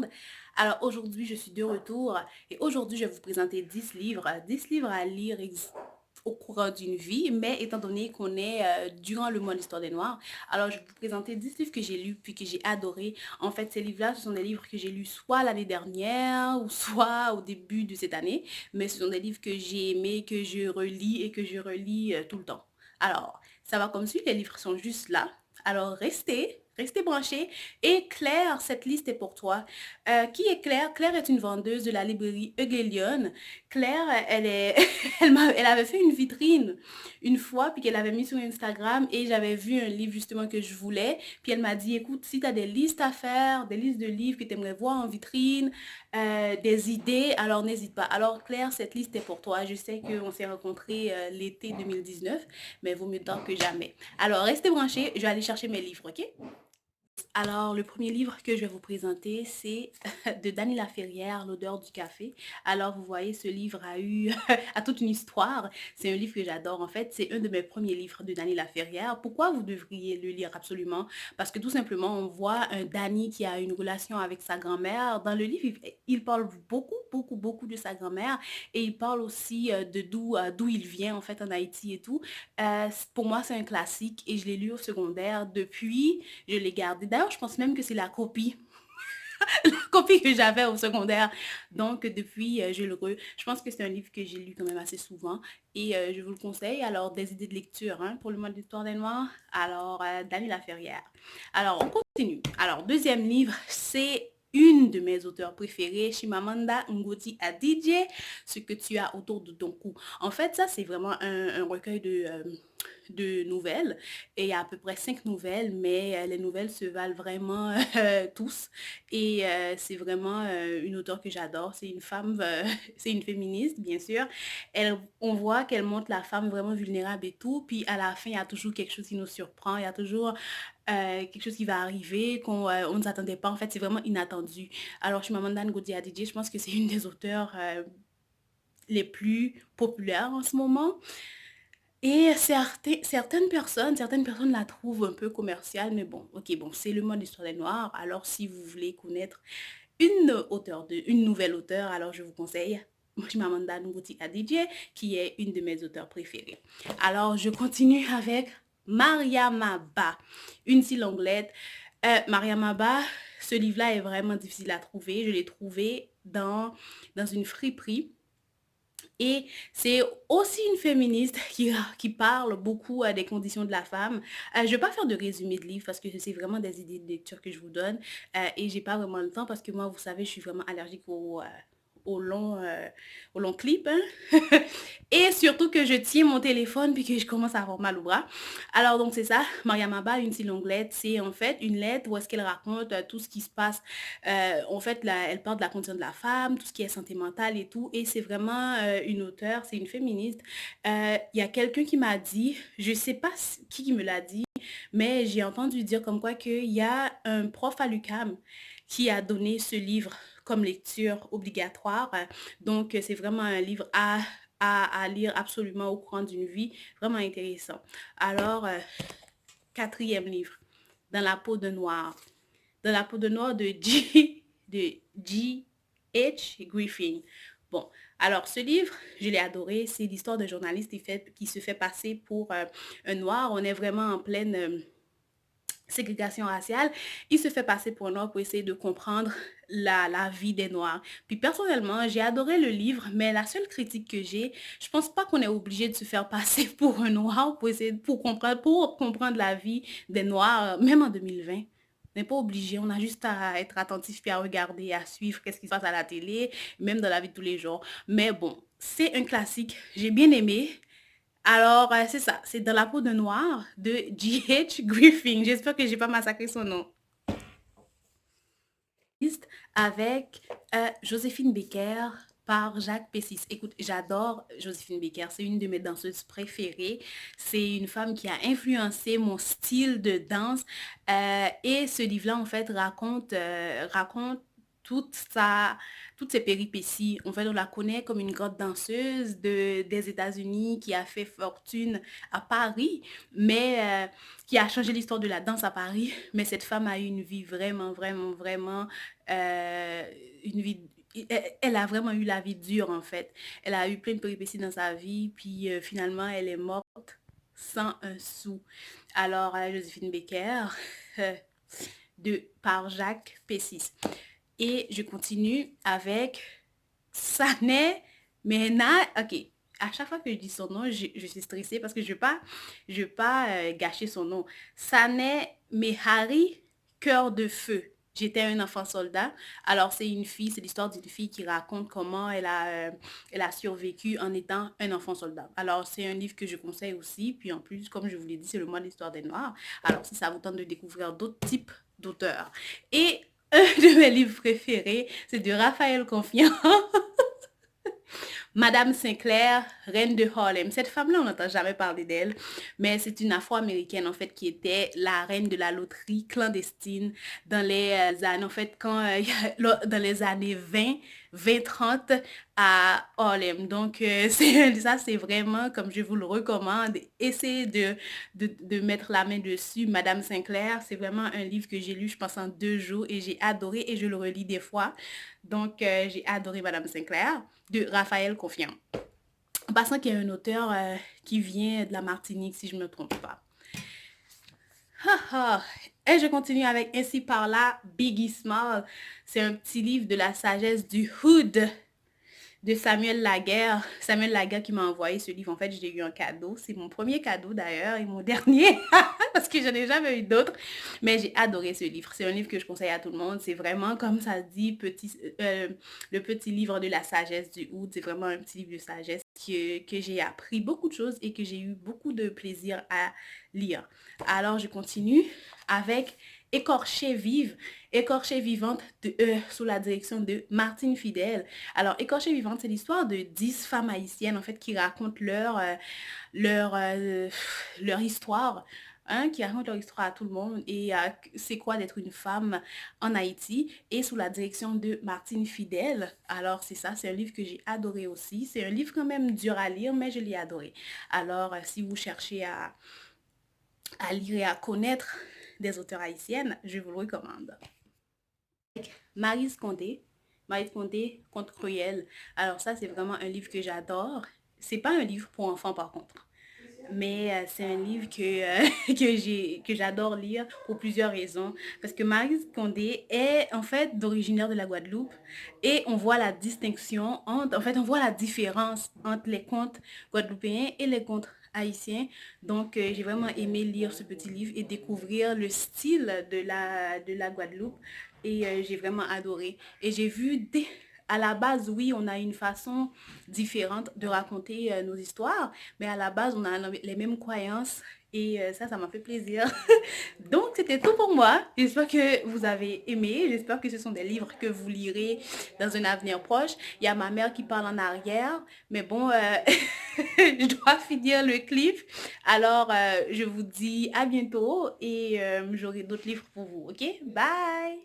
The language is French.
monde. Alors aujourd'hui, je suis de retour et aujourd'hui, je vais vous présenter 10 livres, 10 livres à lire au courant d'une vie, mais étant donné qu'on est durant le mois d'Histoire des Noirs, alors je vais vous présenter 10 livres que j'ai lus puis que j'ai adorés. En fait, ces livres-là, ce sont des livres que j'ai lus soit l'année dernière ou soit au début de cette année, mais ce sont des livres que j'ai aimés, que je relis et que je relis tout le temps. Alors, ça va comme suit, les livres sont juste là. Alors, restez branchés. Et Claire, cette liste est pour toi. Qui est Claire? Claire est une vendeuse de la librairie Hugelion. Claire, elle avait fait une vitrine une fois, puis qu'elle avait mis sur Instagram, et j'avais vu un livre justement que je voulais. Puis elle m'a dit, écoute, si tu as des listes à faire, des listes de livres que tu aimerais voir en vitrine, des idées, alors n'hésite pas. Alors Claire, cette liste est pour toi. Je sais qu'on s'est rencontrés l'été 2019, mais vaut mieux tard que jamais. Alors restez branchés, je vais aller chercher mes livres, ok? Alors, le premier livre que je vais vous présenter, c'est de Dany Laferrière, L'odeur du café. Alors, vous voyez, ce livre a toute une histoire. C'est un livre que j'adore. En fait, c'est un de mes premiers livres de Dany Laferrière. Pourquoi vous devriez le lire absolument? Parce que tout simplement, on voit un Dany qui a une relation avec sa grand-mère. Dans le livre, il parle beaucoup de sa grand-mère et il parle aussi de d'où il vient, en fait, en Haïti et tout. Pour moi, c'est un classique et je l'ai lu au secondaire. Depuis, je l'ai gardé. D'ailleurs, je pense même que c'est la copie, la copie que j'avais au secondaire. Donc, depuis, je pense que c'est un livre que j'ai lu quand même assez souvent et je vous le conseille. Alors, des idées de lecture hein, pour le monde d'Histoire des Noirs. Alors, Dany Laferrière. Alors, on continue. Alors, deuxième livre, c'est une de mes auteurs préférés, Chimamanda Ngozi Adichie, Ce que tu as autour de ton cou. En fait, ça, c'est vraiment un recueil de nouvelles. Et il y a à peu près 5 nouvelles, mais les nouvelles se valent vraiment tous. Et c'est vraiment une auteure que j'adore. C'est une femme, c'est une féministe, bien sûr. On voit qu'elle montre la femme vraiment vulnérable et tout. Puis à la fin, il y a toujours quelque chose qui nous surprend. Il y a toujours quelque chose qui va arriver qu'on ne s'attendait pas. En fait, c'est vraiment inattendu. Alors, Chimamanda Ngozi Adichie, je pense que c'est une des auteurs les plus populaires en ce moment. Et certaines personnes la trouvent un peu commerciale, mais bon, ok, bon, c'est le monde d'Histoire des Noirs. Alors, si vous voulez connaître une nouvelle auteure, alors je vous conseille Chimamanda Ngozi Adichie, qui est une de mes auteurs préférées. Alors, je continue avec Mariama Ba, une si longuelette. Mariama Ba, ce livre-là est vraiment difficile à trouver. Je l'ai trouvé dans une friperie. Et c'est aussi une féministe qui parle beaucoup des conditions de la femme. Je ne vais pas faire de résumé de livre parce que c'est vraiment des idées de lecture que je vous donne. Et j'ai pas vraiment le temps parce que moi, vous savez, je suis vraiment allergique au long, euh, au long clip. Hein. Et surtout que je tiens mon téléphone puis que je commence à avoir mal au bras. Alors donc c'est ça, Mariam Abba, une si longue lettre, c'est en fait une lettre où est-ce qu'elle raconte tout ce qui se passe. En fait, là, elle parle de la condition de la femme, tout ce qui est santé mentale et tout. Et c'est vraiment une auteure, c'est une féministe. Il y a quelqu'un qui m'a dit, je sais pas qui me l'a dit, mais j'ai entendu dire comme quoi qu'il y a un prof à l'UQAM qui a donné ce livre comme lecture obligatoire. Donc, c'est vraiment un livre à lire absolument au courant d'une vie, vraiment intéressant. Alors, quatrième livre, Dans la peau de noir. Dans la peau de noir de G. H. Griffin. Bon, alors ce livre, je l'ai adoré. C'est l'histoire d'un journaliste qui se fait passer pour un noir. On est vraiment en pleine ségrégation raciale. Il se fait passer pour un noir pour essayer de comprendre la vie des noirs. Puis personnellement, j'ai adoré le livre, mais la seule critique que j'ai, je pense pas qu'on est obligé de se faire passer pour un noir pour comprendre la vie des noirs, même en 2020. On n'est pas obligé, on a juste à être attentif puis à regarder, à suivre qu'est-ce qui se passe à la télé, même dans la vie de tous les jours. Mais bon, c'est un classique, j'ai bien aimé. Alors, c'est ça, c'est Dans la peau de noir de G.H. Griffin. J'espère que j'ai pas massacré son nom. Avec Joséphine Baker par Jacques Pessis. Écoute, j'adore Joséphine Baker, c'est une de mes danseuses préférées. C'est une femme qui a influencé mon style de danse et ce livre-là, en fait, raconte toutes ses péripéties. En fait, on la connaît comme une grande danseuse des États-Unis qui a fait fortune à Paris, mais qui a changé l'histoire de la danse à Paris. Mais cette femme a eu une vie vraiment, vraiment, vraiment, euh, une vie elle a vraiment eu la vie dure en fait. Elle a eu plein de péripéties dans sa vie, puis finalement elle est morte sans un sou. Alors, Joséphine Baker, euh, par Jacques Pessis. Et je continue avec Sané Mena. Ok, à chaque fois que je dis son nom, je suis stressée parce que je veux pas gâcher son nom. Sané Mehari, cœur de feu. J'étais un enfant soldat. Alors, c'est une fille, c'est l'histoire d'une fille qui raconte comment elle a survécu en étant un enfant soldat. Alors, c'est un livre que je conseille aussi. Puis en plus, comme je vous l'ai dit, c'est le mois de l'histoire des Noirs. Alors, si ça vous tente de découvrir d'autres types d'auteurs. Et un de mes livres préférés, c'est de Raphaël Confiant. Madame Sinclair, reine de Harlem. Cette femme-là, on n'entend jamais parler d'elle, mais c'est une Afro-américaine, en fait, qui était la reine de la loterie clandestine dans les années, en fait, dans les années 20-30 à Harlem. Donc, ça, c'est vraiment, comme je vous le recommande, essayez de mettre la main dessus. Madame Sinclair, c'est vraiment un livre que j'ai lu, je pense, en 2 jours et j'ai adoré et je le relis des fois. Donc, j'ai adoré Madame Sinclair de Raphaël Confiant. En passant qu'il y a un auteur qui vient de la Martinique, si je ne me trompe pas. Et je continue avec Ainsi par là, Biggie Small. C'est un petit livre de la sagesse du Hood de Samuel Laguerre. Samuel Laguerre qui m'a envoyé ce livre. En fait, j'ai eu un cadeau. C'est mon premier cadeau d'ailleurs et mon dernier parce que je n'ai jamais eu d'autres. Mais j'ai adoré ce livre. C'est un livre que je conseille à tout le monde. C'est vraiment, comme ça se dit, le petit livre de la sagesse du Hood. C'est vraiment un petit livre de sagesse que j'ai appris beaucoup de choses et que j'ai eu beaucoup de plaisir à lire. Alors, je continue avec Écorchée vivante sous la direction de Martine Fidèle. Alors, Écorchée vivante, c'est l'histoire de 10 femmes haïtiennes, en fait, qui racontent leur, leur histoire. Hein, qui racontent leur histoire à tout le monde et c'est quoi d'être une femme en Haïti et sous la direction de Martine Fidèle. Alors, c'est ça, c'est un livre que j'ai adoré aussi. C'est un livre quand même dur à lire, mais je l'ai adoré. Alors, si vous cherchez à lire et à connaître des auteurs haïtiennes, je vous le recommande. Maryse Condé, Maryse Condé, Conte cruel. Alors ça, c'est vraiment un livre que j'adore. C'est pas un livre pour enfants par contre. Mais c'est un livre que j'adore lire pour plusieurs raisons. Parce que Maryse Condé est en fait d'originaire de la Guadeloupe et on voit la distinction entre, en fait, on voit la différence entre les contes guadeloupéens et les contes haïtiens. Donc, j'ai vraiment aimé lire ce petit livre et découvrir le style de la Guadeloupe. Et j'ai vraiment adoré. Et j'ai vu à la base, oui, on a une façon différente de raconter nos histoires, mais à la base, on a les mêmes croyances et ça m'a fait plaisir. Donc, c'était tout pour moi. J'espère que vous avez aimé. J'espère que ce sont des livres que vous lirez dans un avenir proche. Il y a ma mère qui parle en arrière, mais bon, je dois finir le clip. Alors, je vous dis à bientôt et j'aurai d'autres livres pour vous. OK? Bye!